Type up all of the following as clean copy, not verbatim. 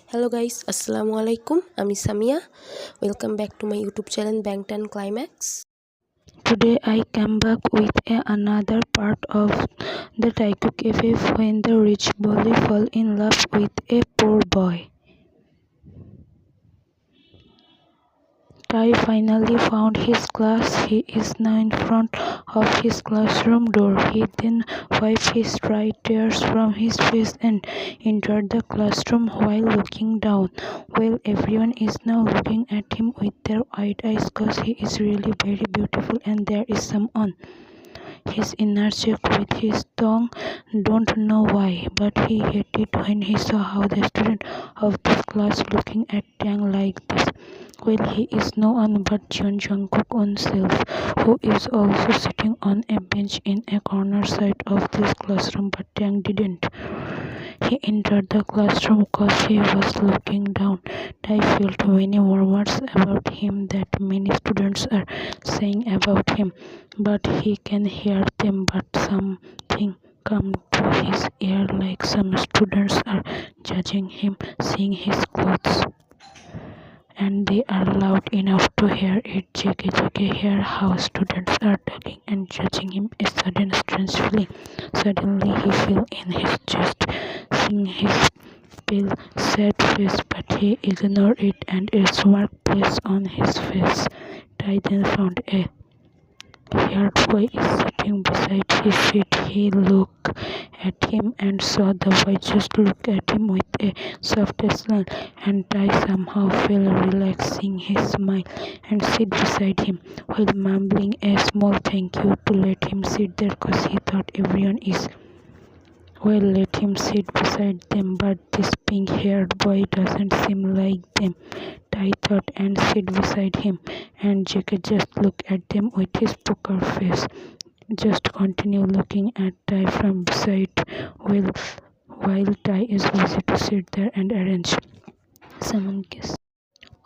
Hello guys, Assalamualaikum. I'm Samia. Welcome back to my YouTube channel Bangtan Climax. Today I come back with another part of the Taekook effect when the rich boy fall in love with a poor boy. Tae finally found his class. He is now in front of his classroom door. He then wiped his dry tears from his face and entered the classroom while looking down. Well, everyone is now looking at him with their wide eyes cause he is really very beautiful and there is some on his inner cheek with his tongue. Don't know why, but he hated when he saw how the student of this class looking at Tang like this. Well, he is no one but Jungkook own self, who is also sitting on a bench in a corner side of this classroom, but Tang didn't. He entered the classroom because he was looking down. I felt many murmurs about him that many students are saying about him, but he can hear them, but something come to his ear like some students are judging him, seeing his clothes. And they are loud enough to hear it. JK hear how students are talking and judging him. A sudden strange feeling suddenly he felt in his chest, seeing his pale, sad face, but he ignored it and a smirk placed on his face. Ty then found a weird boy is sitting beside his seat. He looked at him and saw the boy just look at him with a soft smile, and Ty somehow felt relaxed seeing his smile and sit beside him, while mumbling a small thank you to let him sit there cause he thought everyone is well, let him sit beside them, but this pink-haired boy doesn't seem like them. Ty thought and sit beside him, and Jacob just looked at them with his poker face. Just continue looking at Ty from beside while Ty is busy to sit there and arrange someone kiss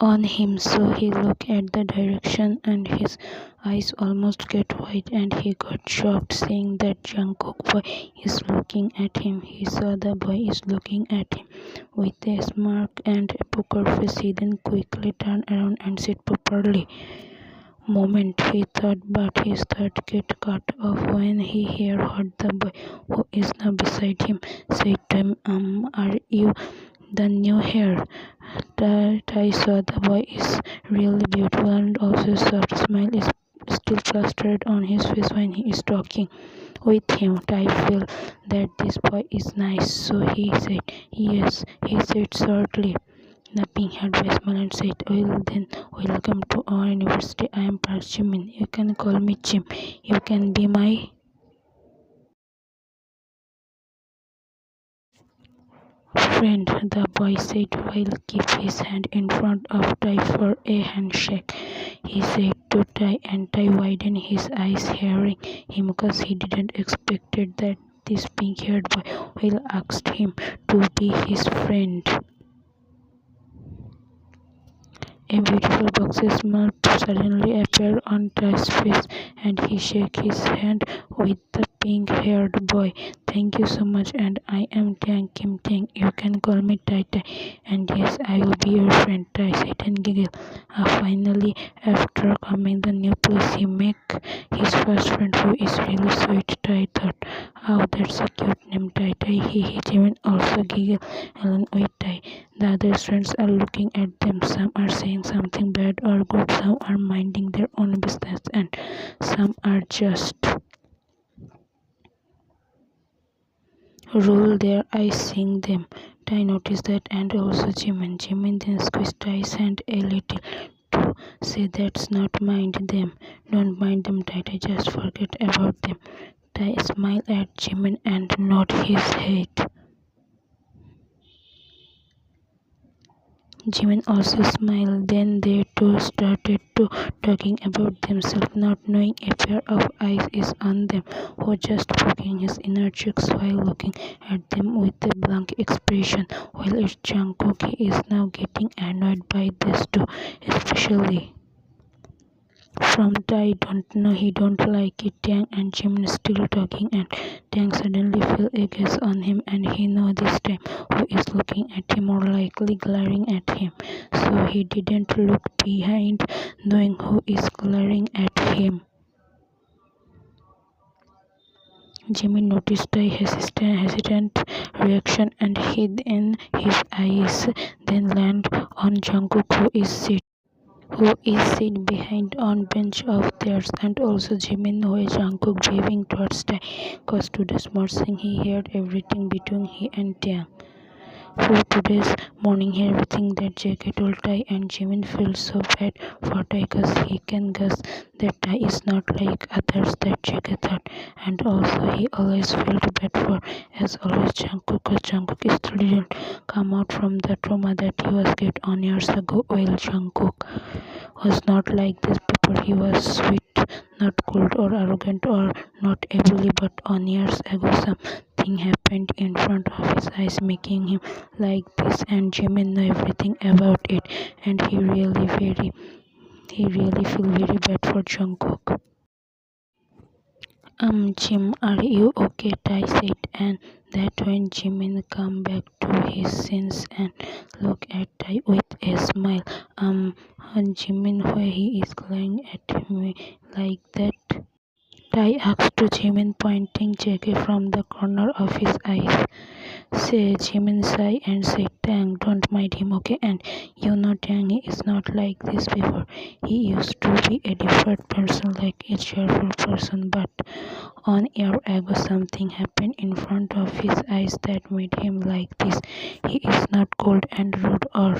on him, so he looked at the direction and his eyes almost get wide and he got shocked seeing that Jungkook boy is looking at him. He saw the boy is looking at him with a smirk and a poker face. He then quickly turned around and sit properly. Moment he thought, but his thought get cut off when he heard what the boy who is now beside him said to him, are you the new hair? Ty saw the boy is really beautiful and also soft smile is still plastered on his face when he is talking with him. Ty felt that this boy is nice, so he said yes. He said shortly. The pink-haired boy smiled and said, well then, welcome to our university. I am Jimin. You can call me Jim. You can be my friend, the boy said while keep his hand in front of Ty for a handshake. He said to Ty, and Ty widened his eyes hearing him because he didn't expected that this pink-haired boy will ask him to be his friend. A beautiful boxy smile suddenly appeared on Ty's face and he shook his hand with the pink-haired boy. Thank you so much, and I am Kim Tang. You can call me Tai Tai, and yes, I will be your friend. Tai said and giggled. Finally, after coming the new place, he make his first friend who is really sweet. Tai thought, oh, that's a cute name, Tai Tai. Jimin also giggled along with Tai. The other students are looking at them. Some are saying something bad or good, some are minding their own business, and some are just roll their eyes seeing them. Tai noticed that and also Jimin. Jimin then squeezed Tai's hand a little to say that's not mind them. Don't mind them, Tai. Just forget about them. Tai smiled at Jimin and nodded his head. Jimin also smiled. Then they two started to talking about themselves, not knowing a pair of eyes is on them, who just poking his inner cheeks while looking at them with a blank expression. While it's Jungkook, he is now getting annoyed by this too, especially from Tae don't know he don't like it. Taehyung and Jimin still talking and Taehyung suddenly feel a gaze on him and he know this time who is looking at him or likely glaring at him. So he didn't look behind knowing who is glaring at him. Jimin noticed the hesitant reaction and hid in his eyes, then landed on Jungkook who is sit behind on bench of theirs, and also Jimin who is Jungkook waving towards Tae. Cause today's morning he heard everything between he and Taehyung. For today's morning everything that JK told Tae, and Jimin feels so bad for Tae cause he can guess that Tae is not like others that JK thought, and also he always felt bad for as always Jungkook cause Jungkook still didn't come out from the trauma that he was get on years ago. While Jungkook was not like this before, he was sweet, not cold or arrogant or not ugly, but on years ago something happened in front of his eyes making him like this, and Jimin knew everything about it, and he really feel very bad for Jungkook. Jim, are you okay? Tae said, and that when Jimin come back to his sense and look at Tae with a smile. And Jimin, why he is glaring at me like that? Tae asked to Jimin, pointing JK from the corner of his eyes. Say, Jimin sighed and said, Taehyung, don't mind him, okay? And you know Taehyung is not like this before. He used to be a different person, like a cheerful person, but on year ago something happened in front of his eyes that made him like this. He is not cold and rude or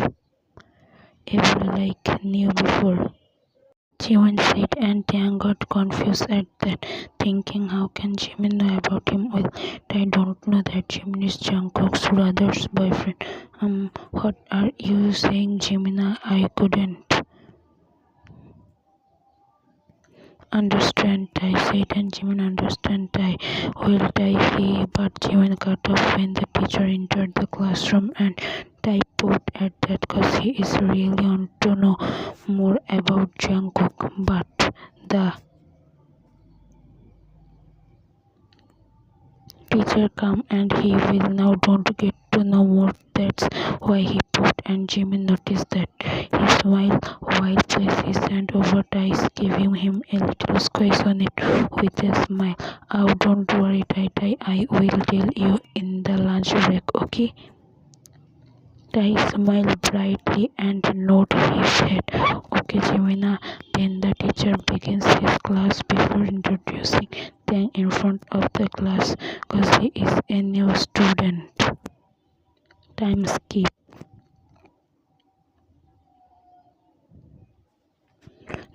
evil like knew before. Jimin said, and Taehyung got confused at that, thinking how can Jimin know about him? Well, I don't know that Jimin is Jungkook's brother's boyfriend. What are you saying, Jimina? I couldn't understand, Tae said, and Jimin understand Tae. Well, Tae, but Jimin cut off when the teacher entered the classroom, and Tae put at that cause he is really on to know more about Jungkook, but the teacher come and he will now don't get to know more. That's why he put, and Jimin noticed that he smiled while placed his hand over Tai's, giving him a little squeeze on it with a smile. Oh, don't worry, Tai, I will tell you in the lunch break, okay? Tai smiled brightly and nodded his head. Okay, Jimina. Then the teacher begins his class before introducing them in front of the class because he is a new student. Time skip.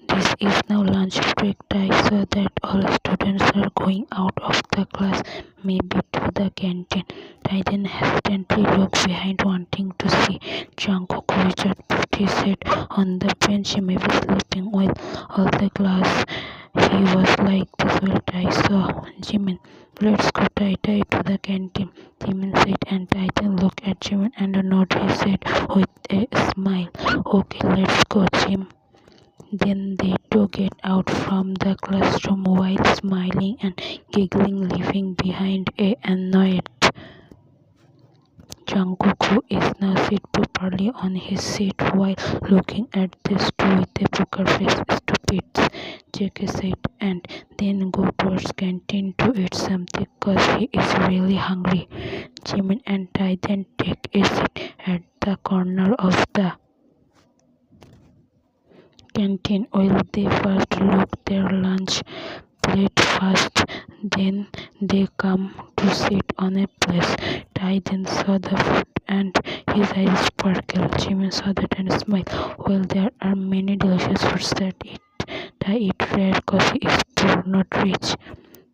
This is now lunch break time, so that all students are going out of the class, maybe to the canteen. Tai then hesitantly looked behind, wanting to see Jungkook, Richard put his head on the bench, maybe sleeping while all the class. He was like this. Well, Tai saw Jimin. Let's go, Tai, to the canteen, Jimin said, and Tai then looked at Jimin and nodded his head with a smile. Okay, let's go, Jim. Then they two get out from the classroom while smiling and giggling, leaving behind a annoyed Jungkook, who is now sit properly on his seat while looking at these two with a poker face. Stupid, JK said, and then go towards canteen to eat something cause he is really hungry. Jimin and Tai then take a seat at the corner of the canteen while they first look their lunch plate first, then they come to sit on a place. Tai then saw the food and his eyes sparkled. Jimin saw that and smiled. Well, there are many delicious foods that Tai eat rare cause he is poor, not rich.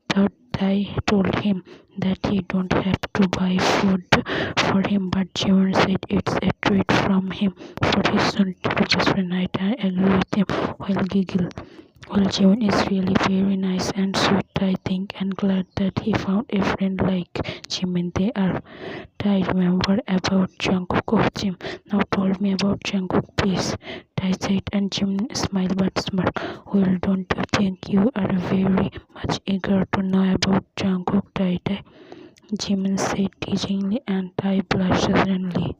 Thought Tai told him that he don't have to buy food for him, but Jimin said it's a treat from him for his soon to be best friend. I agree with him while giggle. Well, Jimin is really very nice and sweet, I think, and glad that he found a friend like Jimin. They are. Tae, remember about Jungkook? Oh, Jim, now told me about Jungkook, please. Tae said, and Jimin smiled but smirked. Well, don't you think you are very much eager to know about Jungkook, Tae? Jimin said teasingly, and Tae blushed suddenly.